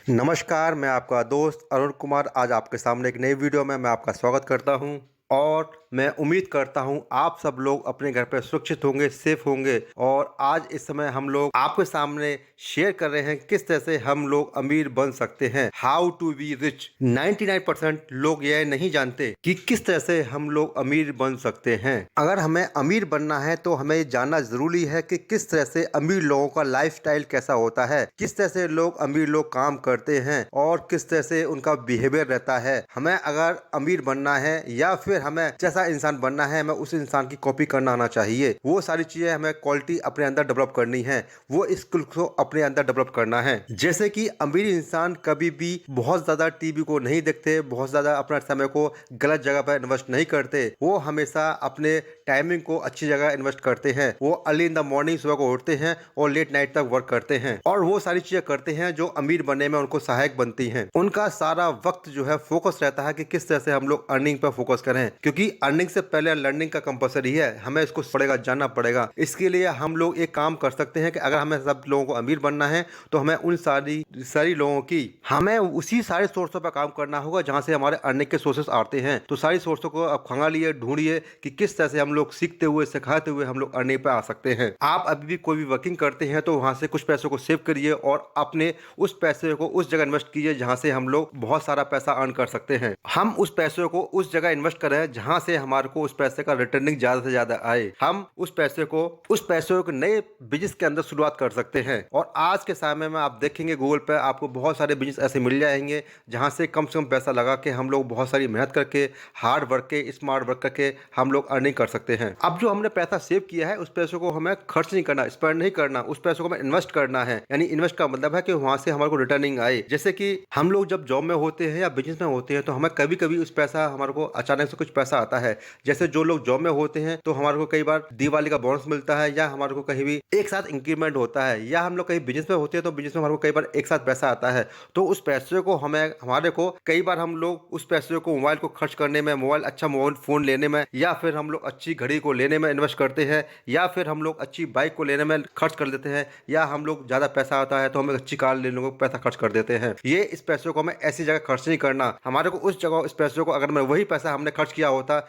नमस्कार, मैं आपका दोस्त अरुण कुमार आज आपके सामने एक नई वीडियो में मैं आपका स्वागत करता हूं और मैं उम्मीद करता हूं आप सब लोग अपने घर पर सुरक्षित होंगे, सेफ होंगे। और आज इस समय हम लोग आपके सामने शेयर कर रहे हैं किस तरह से हम लोग अमीर बन सकते हैं। How to be rich. 99% लोग यह नहीं जानते कि किस तरह से हम लोग अमीर बन सकते हैं। अगर हमें अमीर बनना है तो हमें जानना जरूरी है कि किस तरह से अमीर लोगों का लाइफस्टाइल कैसा होता है, किस तरह से अमीर लोग काम करते हैं और किस तरह से उनका बिहेवियर रहता है। हमें अगर अमीर बनना है या फिर हमें जैसा इंसान बनना है, हमें उस इंसान की कॉपी करना आना चाहिए। वो सारी चीजें हमें क्वालिटी अपने अंदर डेवलप करनी है, वो स्किल को अपने अंदर डेवलप करना है। जैसे कि अमीर इंसान कभी भी बहुत ज्यादा टीवी को नहीं देखते, बहुत ज्यादा अपना समय को गलत जगह पर इन्वेस्ट नहीं करते। वो हमेशा अपने टाइमिंग को अच्छी जगह इन्वेस्ट करते हैं। वो अर्ली इन द मॉर्निंग सुबह को उठते हैं और लेट नाइट तक वर्क करते हैं और वो सारी चीजें करते हैं जो अमीर बनने में उनको सहायक बनती हैं। उनका सारा वक्त जो है फोकस रहता है कि किस तरह से हम लोग अर्निंग पर फोकस करें, क्योंकि अर्निंग से पहले लर्निंग का कंपलसरी है। हमें इसको पड़ेगा, जानना पड़ेगा। इसके लिए हम लोग एक काम कर सकते हैं कि अगर हमें सब लोगों को अमीर बनना है तो हमें उन सारी लोगों की हमें उसी सारे सोर्सों पर काम करना होगा जहां से हमारे अर्निंग के सोर्सेस आते हैं। तो सारी सोर्सों को आप खंगालिए, ढूंढिए कि किस तरह से हम लोग सीखते हुए, सिखाते हुए हम लोग अर्निंग पे आ सकते हैं। आप अभी भी कोई भी वर्किंग करते हैं तो वहां से कुछ पैसों को सेव करिए और अपने उस पैसे को उस जगह इन्वेस्ट कीजिए जहां से हम लोग बहुत सारा पैसा अर्न कर सकते हैं। हम उस पैसों को उस जगह इन्वेस्ट करें जहां से हमारे को उस पैसे का रिटर्निंग ज्यादा से ज्यादा आए। हम उस पैसे को नए बिजनेस के अंदर शुरुआत कर सकते हैं। और आज के समय में आप देखेंगे गूगल पे आपको बहुत सारे बिजनेस ऐसे मिल जाएंगे जहां से कम पैसा लगा के हम लोग बहुत सारी मेहनत करके, हार्ड वर्क के, स्मार्ट वर्क करके हम लोग अर्निंग कर सकते हैं। अब जो हमने पैसा सेव किया है उस पैसों को हमें खर्च नहीं करना, स्पेंड नहीं करना, उस पैसों को हमें इन्वेस्ट करना है। यानी इन्वेस्ट का मतलब है कि वहां से हमारे को रिटर्निंग आए। जैसे कि हम लोग जब जॉब में होते हैं या बिजनेस में होते हैं तो हमें कभी कभी उस पैसा हमारे को अचानक से कुछ पैसा आता है। जैसे जो लोग जॉब में होते हैं तो हमारे को कई बार दिवाली का बोनस मिलता है या हमारे को कहीं भी एक साथ इंक्रीमेंट होता है, या हम लोग कहीं बिजनेस में होते हैं तो बिजनेस में हमारे को कई बार एक साथ पैसा आता है। तो उस पैसे को हमारे को कई बार हम लोग उस पैसे को मोबाइल को खर्च करने में, अच्छा मोबाइल फोन लेने में, या फिर हम लोग अच्छी घड़ी को लेने में इन्वेस्ट करते हैं, या फिर हम लोग अच्छी बाइक को लेने में खर्च कर देते हैं, या हम लोग ज्यादा पैसा आता है तो हम अच्छी कार लेने को पैसा खर्च कर देते हैं। ये इस पैसे को हमें ऐसी जगह खर्च नहीं करना। हमारे को उस जगह इस पैसे को, अगर मैं वही पैसा हमने खर्च किया होता,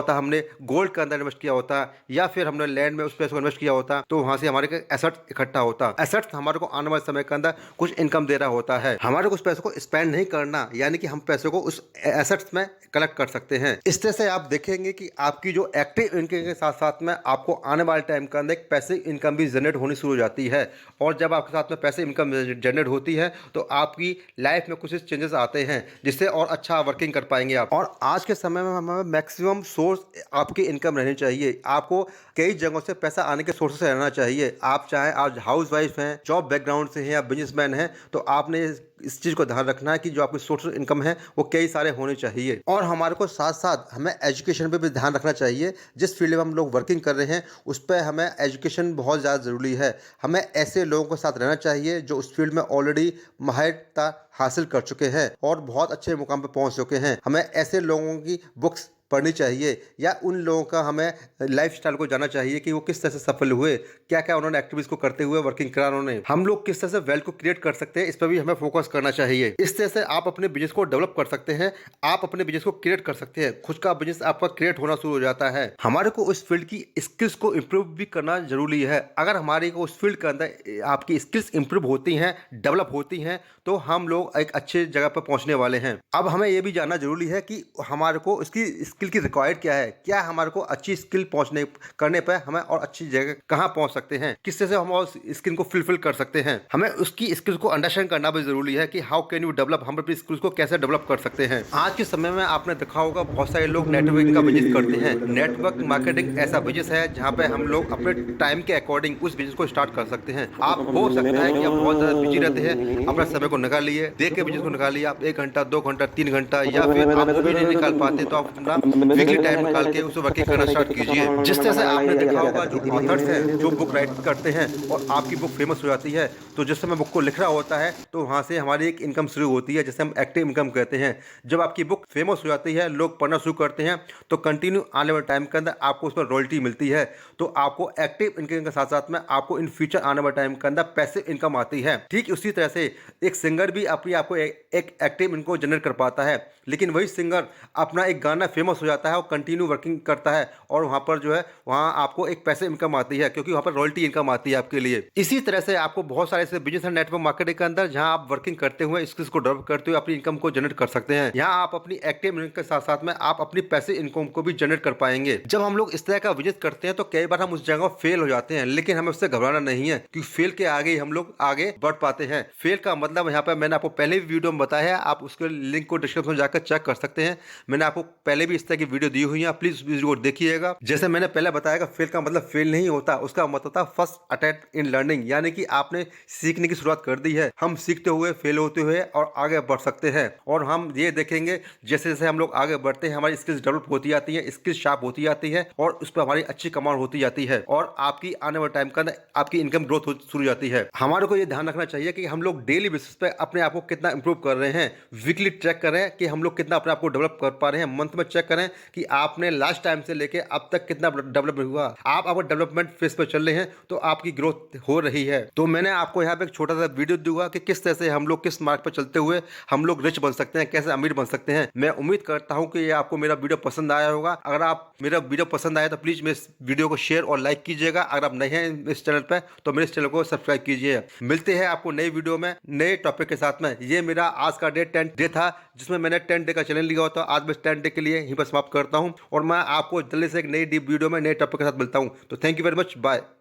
हमने गोल्ड के अंदर इन्वेस्ट किया होता या फिर हमने लैंड में उस पैसे को इन्वेस्ट किया होता, तो वहां से हमारे एसेट इकट्ठा होता। एसेट हमारे को आने वाले समय के अंदर कुछ इनकम दे रहा होता है। हमारे को उस पैसे को स्पेंड नहीं करना, यानी कि हम पैसे को उस एसेट्स में कलेक्ट कर सकते हैं। इस तरह से आप देखेंगे कि आपकी जो एक्टिव इनकम के साथ साथ में आपको आने वाले टाइम के अंदर एक पैसिव इनकम भी जनरेट होनी शुरू हो जाती है। और जब आपके साथ में पैसिव इनकम जनरेट होती है तो आपकी लाइफ में कुछ चेंजेस आते हैं जिससे और अच्छा वर्किंग कर पाएंगे आप। और आज के समय में हमें मैक्सिमम सोर्स आपकी इनकम रहनी चाहिए। आपको कई जगहों से पैसा आने के सोर्सेस रहना चाहिए। आप चाहे आज हाउस वाइफ हैं, जॉब बैकग्राउंड से हैं या बिजनेसमैन हैं, तो आपने इस चीज को ध्यान रखना है कि जो आपके सोर्स ऑफ इनकम है वो कई सारे होने चाहिए। और हमारे को साथ साथ हमें एजुकेशन पे भी ध्यान रखना चाहिए। जिस फील्ड में हम लोग वर्किंग कर रहे हैं उस पर हमें एजुकेशन बहुत ज़्यादा ज़रूरी है। हमें ऐसे लोगों के साथ रहना चाहिए जो उस फील्ड में ऑलरेडी माहिरता हासिल कर चुके हैं और बहुत अच्छे मुकाम पर पहुंच चुके हैं। हमें ऐसे लोगों की बुक्स पढ़नी चाहिए या उन लोगों का हमें लाइफस्टाइल को जानना चाहिए कि वो किस तरह से सफल हुए, क्या क्या उन्होंने एक्टिविटीज को करते हुए वर्किंग करा उन्होंने। हम लोग किस तरह से वेल्थ को क्रिएट कर सकते हैं, इस पर भी हमें फोकस करना चाहिए। इस तरह से आप अपने बिजनेस को डेवलप कर सकते हैं, आप अपने बिजनेस को क्रिएट कर सकते हैं। खुद का बिजनेस आपका क्रिएट होना शुरू हो जाता है। हमारे को उस फील्ड की स्किल्स को इम्प्रूव भी करना जरूरी है। अगर हमारी को उस फील्ड के अंदर आपकी स्किल्स इंप्रूव होती हैं, डेवलप होती हैं, तो हम लोग एक अच्छे जगह पर पहुंचने वाले हैं। अब हमें यह भी जानना जरूरी है कि हमारे को इसकी स्किल की रिक्वायर्ड क्या है, क्या हमारे को अच्छी स्किल करने पर हमें और अच्छी जगह कहां पहुंच सकते हैं, किस तरह से हम और स्किल को फुलफिल कर सकते हैं। हमें उसकी स्किल्स को अंडरस्टैंड करना भी जरूरी है कि हाउ कैन यू डेवलप, हम अपनी स्किल्स को कैसे डेवलप कर सकते हैं। आज के समय में आपने देखा होगा बहुत सारे लोग नेटवर्किंग का बिजनेस करते हैं। नेटवर्क मार्केटिंग ऐसा बिजनेस है जहां पे हम लोग अपने टाइम के अकॉर्डिंग उस बिजनेस को स्टार्ट कर सकते हैं। आप हो सकता है कि आप बहुत ज्यादा बिजी रहते हैं, अपना समय को निकालिए, देख के बिजनेस को निकालिए। आप 1 घंटा, 2 घंटा, 3 घंटा, या फिर आप वो भी नहीं निकाल पाते तो आप अपना वीकली टाइम निकाल के उसे वर्किंग करना स्टार्ट कीजिए। जिस तरह से आपने देखा होगा जो ऑथर्स हैं जो बुक राइट करते हैं और आपकी बुक फेमस हो जाती है, तो जिस समय बुक को लिख रहा होता है तो वहाँ से हमारी एक इनकम शुरू होती है जिसे हम एक्टिव इनकम कहते हैं। जब आपकी बुक फेमस हो जाती है, लोग पढ़ना शुरू करते हैं, तो कंटिन्यू आने वाले टाइम के अंदर आपको उस पर रॉयल्टी मिलती है। तो आपको एक्टिव इनकम के साथ साथ में आपको इन फ्यूचर आने वाले टाइम के अंदर पैसिव इनकम आती है। ठीक उसी तरह से एक सिंगर भी अपनी आपको एक एक्टिव इनकम जनरेट कर पाता है, लेकिन वही सिंगर अपना एक गाना फेमस हो जाता है और कंटिन्यू वर्किंग करता है और वहाँ पर जो है वहाँ आपको एक पैसे इनकम आती है क्योंकि वहाँ पर रॉयल्टी इनकम आती है आपके लिए। इसी तरह से आपको बहुत सारे ऐसे बिजनेस एंड नेटवर्क मार्केटिंग के अंदर जहाँ आप वर्किंग करते हुए स्किल्स को डेवलप करते हुए अपनी इनकम को जनरेट कर सकते हैं। यहाँ आप अपनी एक्टिव इनकम के साथ साथ में आप अपनी पैसे इनकम को भी जनरेट कर पाएंगे। जब हम लोग इस तरह का बिजनेस करते हैं तो कई बार हम उस जगह फेल हो जाते हैं, लेकिन हमें उससे घबराना नहीं है क्योंकि फेल के आगे ही हम लोग आगे बढ़ पाते हैं। फेल का मतलब यहाँ पर मैंने आपको पहले भी वीडियो में बताया है, आप उसके लिंक को डिस्क्रिप्शन में जाकर चेक कर सकते हैं। मैंने आपको पहले भी इस तरह की वीडियो दी हुई है, प्लीज वीडियो को देखिएगा। जैसे मैंने पहले बताया फेल का मतलब फेल नहीं होता, उसका मतलब होता फर्स्ट अटेम्प्ट इन लर्निंग, यानी कि आपने सीखने की शुरुआत कर दी है। हम सीखते हुए फेल होते हुए और आगे बढ़ सकते हैं। और हम ये देखेंगे जैसे जैसे हम लोग आगे बढ़ते हैं हमारी स्किल्स डेवलप होती जाती है, स्किल्स शार्प होती जाती है और उस पर हमारी अच्छी कमांड होती जाती है और आपकी आने वाले टाइम का आपकी इनकम ग्रोथ शुरू हो जाती है। हमारे को ये ध्यान रखना चाहिए कि हम लोग डेली बेसिस पे अपने आप को कितना इंप्रूव कर रहे हैं, वीकली ट्रैक करें कि हम लोग कितना अपने आप को डेवलप कर पा रहे हैं, मंथ में चेक करें कि आपने लास्ट टाइम से लेके अब तक कितना डेवलपमेंट हुआ। आप अगर डेवलपमेंट फेस पर चल रहे हैं तो आपकी ग्रोथ हो रही है। तो मैंने आपको यहाँ पे एक छोटा सा वीडियो दूंगा कि किस तरह से हम लोग किस मार्ग पर चलते हुए हम लोग रिच बन सकते हैं, कैसे अमीर बन सकते हैं। मैं उम्मीद करता हूँ कि ये आपको मेरा वीडियो पसंद आया होगा। अगर आप मेरा वीडियो पसंद आया तो प्लीज मेरे वीडियो को शेयर और लाइक कीजिएगा। अगर आप नए हैं इस चैनल पर तो मेरे इस चैनल को सब्सक्राइब कीजिए। मिलते हैं आपको नई वीडियो में नए टॉपिक के साथ में। ये मेरा आज का डे 10 डे था जिसमें मैंने 10 डे का चैलेंज लिया होता। आज मैं 10 डे के लिए यहीं पर समाप्त करता हूं और मैं आपको जल्दी से एक नई डीप वीडियो में नए टॉपिक के साथ मिलता हूं। तो thank you very much, bye.